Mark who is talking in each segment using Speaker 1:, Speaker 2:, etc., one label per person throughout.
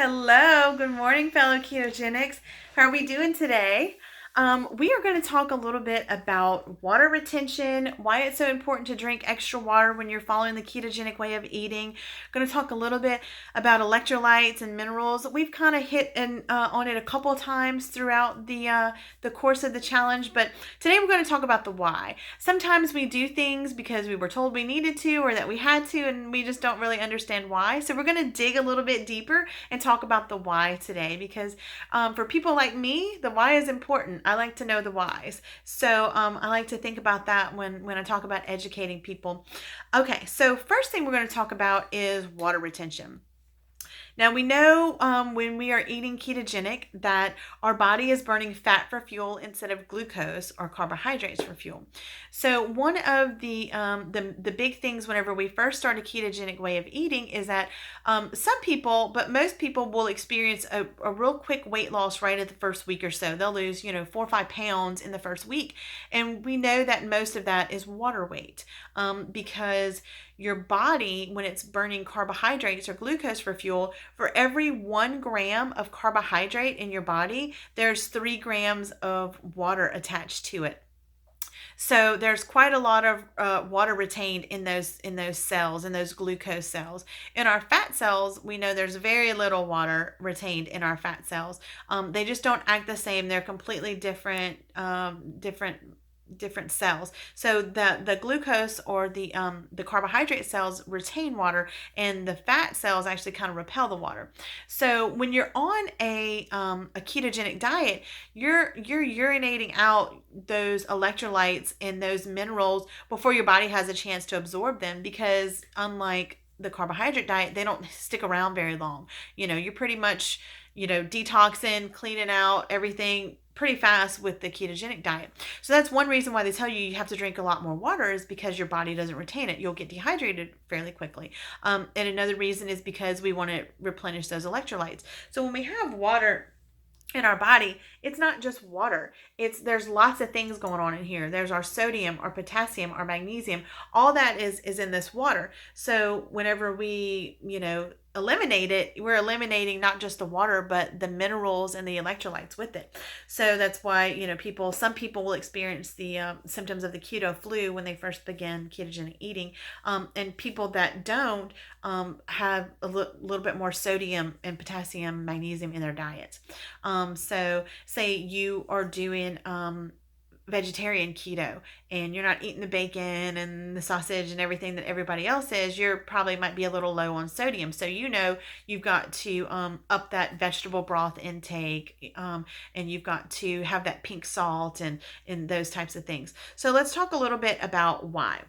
Speaker 1: Hello, good morning, fellow ketogenics. How are we doing today? We are going to talk a little bit about water retention, why it's so important to drink extra water when you're following the ketogenic way of eating. Going to talk a little bit about electrolytes and minerals. We've kind of hit on it a couple of times throughout the course of the challenge, but today we're going to talk about the why. Sometimes we do things because we were told we needed to or that we had to, and we just don't really understand why. So we're going to dig a little bit deeper and talk about the why today because for people like me, the why is important. I like to know the whys. So I like to think about that when I talk about educating people. Okay, so first thing we're going to talk about is water retention. Now, we know when we are eating ketogenic that our body is burning fat for fuel instead of glucose or carbohydrates for fuel. So one of the big things whenever we first start a ketogenic way of eating is that some people, but most people will experience a real quick weight loss right at the first week or so. They'll lose, 4 or 5 pounds in the first week. And we know that most of that is water weight because your body, when it's burning carbohydrates or glucose for fuel, for every 1 gram of carbohydrate in your body, there's 3 grams of water attached to it. So there's quite a lot of water retained in those cells, in those glucose cells. In our fat cells, we know there's very little water retained in our fat cells. They just don't act the same. They're completely different cells. So the glucose or the carbohydrate cells retain water, and the fat cells actually kind of repel the water. So when you're on a ketogenic diet, you're urinating out those electrolytes and those minerals before your body has a chance to absorb them, because unlike the carbohydrate diet, they don't stick around very long. You're pretty much detoxing, cleaning out everything pretty fast with the ketogenic diet. So that's one reason why they tell you have to drink a lot more water, is because your body doesn't retain it. You'll get dehydrated fairly quickly. And another reason is because we want to replenish those electrolytes. So when we have water in our body, it's not just water. There's lots of things going on in here. There's our sodium, our potassium, our magnesium. All that is in this water. So whenever we, eliminate it, we're eliminating not just the water, but the minerals and the electrolytes with it. So that's why, some people will experience the symptoms of the keto flu when they first begin ketogenic eating. And people that don't have a little bit more sodium and potassium, magnesium in their diets. So say you are doing vegetarian keto and you're not eating the bacon and the sausage and everything that everybody else is, you're probably might be a little low on sodium. So you've got to up that vegetable broth intake, and you've got to have that pink salt and those types of things. So let's talk a little bit about why.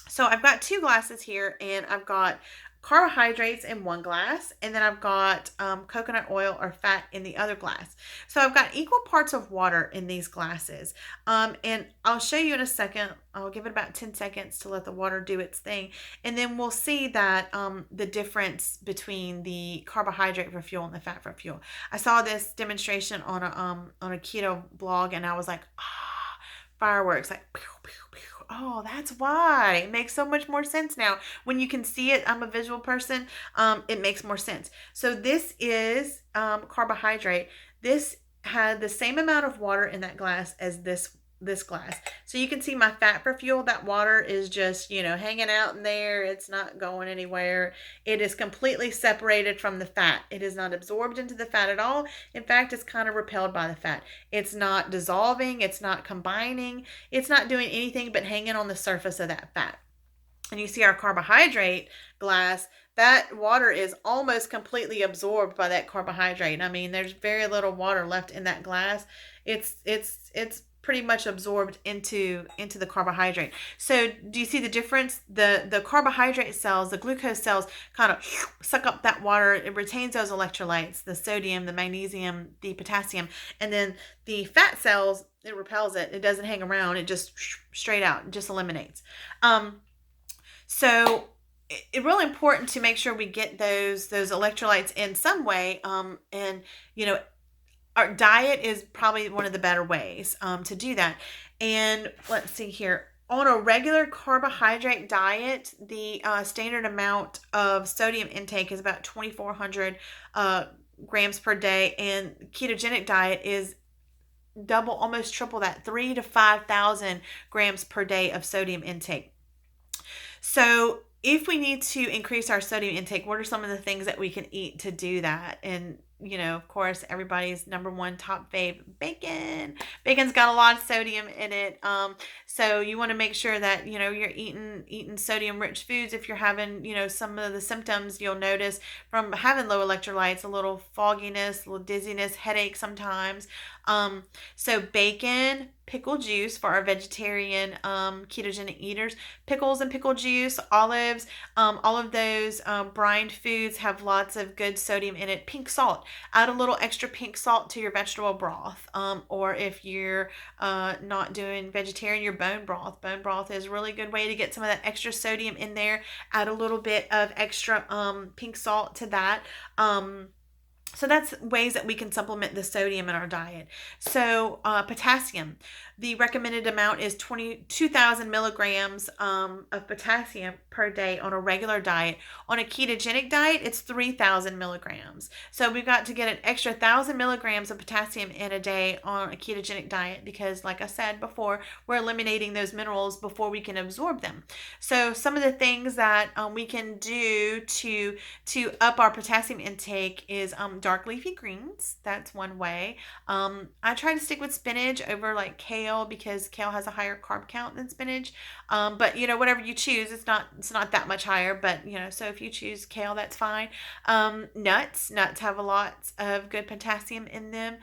Speaker 1: So I've got 2 glasses here, and I've got carbohydrates in one glass, and then I've got coconut oil or fat in the other glass. So I've got equal parts of water in these glasses, and I'll show you in a second. I'll give it about 10 seconds to let the water do its thing, and then we'll see that the difference between the carbohydrate for fuel and the fat for fuel. I saw this demonstration on a keto blog, and I was like, fireworks, like pew, pew, pew. Oh, that's why. It makes so much more sense now. When you can see it, I'm a visual person, it makes more sense. So this is carbohydrate. This had the same amount of water in that glass as this glass. So you can see my fat for fuel, that water is just, hanging out in there. It's not going anywhere. It is completely separated from the fat. It is not absorbed into the fat at all. In fact, it's kind of repelled by the fat. It's not dissolving. It's not combining. It's not doing anything but hanging on the surface of that fat. And you see our carbohydrate glass, that water is almost completely absorbed by that carbohydrate. I mean, there's very little water left in that glass. It's pretty much absorbed into the carbohydrate. So do you see the difference? The carbohydrate cells, the glucose cells, kind of suck up that water. It retains those electrolytes, the sodium, the magnesium, the potassium, and then the fat cells, it repels it. It doesn't hang around. It just straight out, just eliminates. So it's really important to make sure we get those electrolytes in some way. And our diet is probably one of the better ways to do that. And let's see here. on a regular carbohydrate diet, the standard amount of sodium intake is about 2,400 grams per day, and ketogenic diet is double, almost triple that, 3 to 5,000 grams per day of sodium intake. So, if we need to increase our sodium intake, what are some of the things that we can eat to do that? And of course, everybody's number one top fave, bacon. Bacon's got a lot of sodium in it. So you want to make sure that you're eating sodium rich foods. If you're having some of the symptoms you'll notice from having low electrolytes, a little fogginess, a little dizziness, headache sometimes. So bacon, pickle juice for our vegetarian ketogenic eaters, pickles and pickle juice, olives, all of those brined foods have lots of good sodium in it. Pink salt, add a little extra pink salt to your vegetable broth, or if you're not doing vegetarian, your bone broth. Bone broth is a really good way to get some of that extra sodium in there. Add a little bit of extra pink salt to that. So that's ways that we can supplement the sodium in our diet. So potassium, the recommended amount is 22,000 milligrams of potassium per day on a regular diet. On a ketogenic diet, it's 3,000 milligrams. So we've got to get an extra 1,000 milligrams of potassium in a day on a ketogenic diet because, like I said before, we're eliminating those minerals before we can absorb them. So some of the things that we can do to up our potassium intake is dark leafy greens. That's one way. I try to stick with spinach over like kale because kale has a higher carb count than spinach. But whatever you choose, it's not that much higher. But so if you choose kale, that's fine. Nuts have a lot of good potassium in them.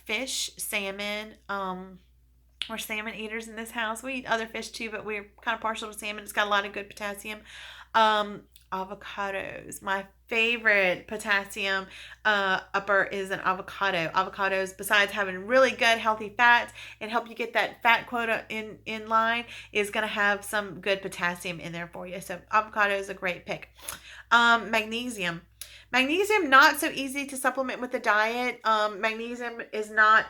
Speaker 1: Fish, salmon. We're salmon eaters in this house. We eat other fish too, but we're kind of partial to salmon. It's got a lot of good potassium. Avocados. My favorite potassium upper is an avocado. Avocados, besides having really good healthy fats and help you get that fat quota in line, is going to have some good potassium in there for you. So avocado is a great pick. Magnesium. Magnesium, not so easy to supplement with the diet. Magnesium is not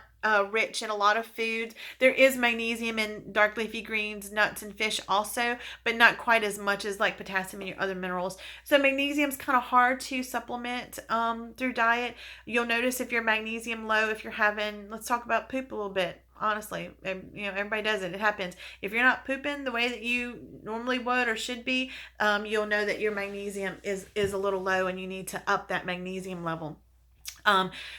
Speaker 1: rich in a lot of foods. There is magnesium in dark leafy greens, nuts, and fish also, but not quite as much as like potassium and your other minerals. So magnesium is kind of hard to supplement through diet. You'll notice if you're magnesium low, if you're having, let's talk about poop a little bit. Honestly, everybody does it. It happens. If you're not pooping the way that you normally would or should be, you'll know that your magnesium is a little low and you need to up that magnesium level.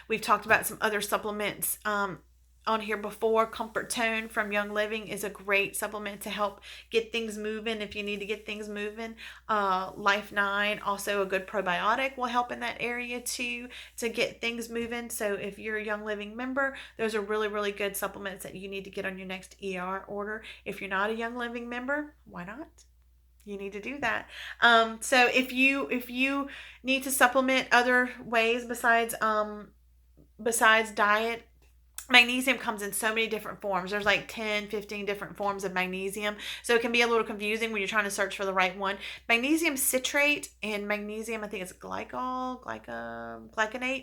Speaker 1: We've talked about some other supplements on here before. Comfort Tone from Young Living is a great supplement to help get things moving if you need to get things moving. Life 9, also a good probiotic, will help in that area too to get things moving. So if you're a Young Living member, those are really, really good supplements that you need to get on your next ER order. If you're not a Young Living member, why not? You need to do that. So if you need to supplement other ways besides diet, magnesium comes in so many different forms. There's like 10, 15 different forms of magnesium. So it can be a little confusing when you're trying to search for the right one. Magnesium citrate and magnesium, I think it's glycinate.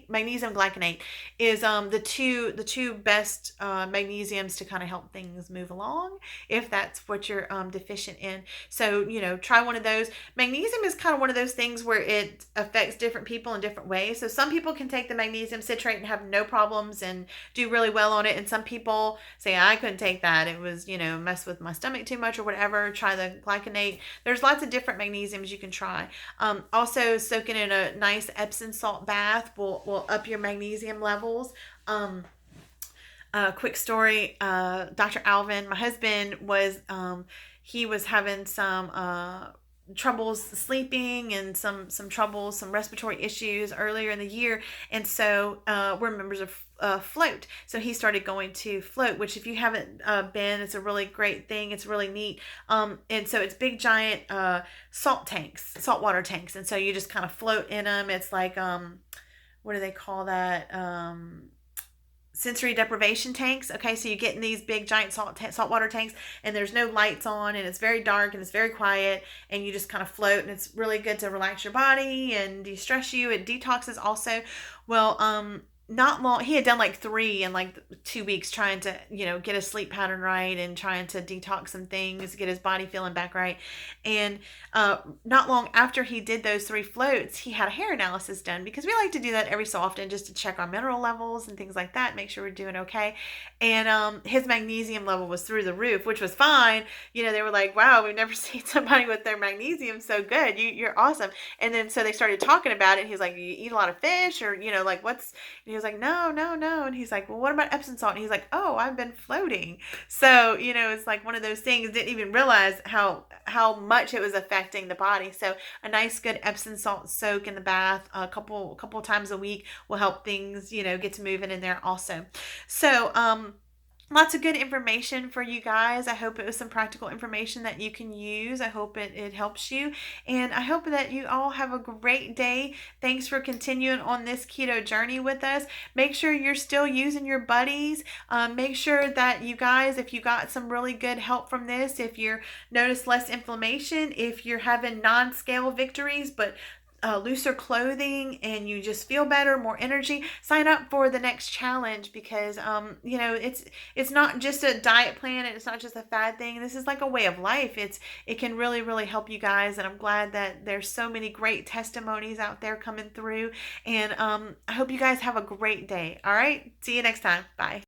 Speaker 1: Magnesium glycinate is the two best magnesiums to kind of help things move along if that's what you're deficient in. So, try one of those. Magnesium is kind of one of those things where it affects different people in different ways. So some people can take the magnesium citrate and have no problems and do really well on it, and some people say I couldn't take that, it was mess with my stomach too much or whatever. Try the glycinate. There's lots of different magnesiums you can try. Also, soaking in a nice Epsom salt bath will up your magnesium levels. Quick story, Dr. Alvin, my husband, he was having some troubles sleeping and some troubles, some respiratory issues earlier in the year, and so we're members of Float, so he started going to Float, which if you haven't been, it's a really great thing. It's really neat, and so it's big giant saltwater tanks, and so you just kind of float in them. It's like what do they call that, sensory deprivation tanks. Okay, so you get in these big giant saltwater tanks, and there's no lights on, and it's very dark and it's very quiet, and you just kind of float, and it's really good to relax your body and de-stress you. It detoxes also. Well, not long, he had done like 3 in like 2 weeks, trying to, get his sleep pattern right and trying to detox some things, get his body feeling back right. And not long after he did those 3 floats, he had a hair analysis done, because we like to do that every so often just to check our mineral levels and things like that, make sure we're doing okay. And his magnesium level was through the roof, which was fine. They were like, wow, we've never seen somebody with their magnesium so good. You're awesome. And then so they started talking about it, and he's like, you eat a lot of fish, or like, what's, and he was like, no, no, no. And he's like, well, what about Epsom salt? And he's like, oh, I've been floating. So, it's like one of those things, didn't even realize how much it was affecting the body. So a nice good Epsom salt soak in the bath a couple times a week will help things, get to moving in there also. So, lots of good information for you guys. I hope it was some practical information that you can use. I hope it helps you. And I hope that you all have a great day. Thanks for continuing on this keto journey with us. Make sure you're still using your buddies. Make sure that you guys, if you got some really good help from this, if you're noticed less inflammation, if you're having non-scale victories, but looser clothing, and you just feel better, more energy, sign up for the next challenge, because it's not just a diet plan, and it's not just a fad thing. This is like a way of life. It can really, really help you guys, and I'm glad that there's so many great testimonies out there coming through. And I hope you guys have a great day. All right, see you next time. Bye.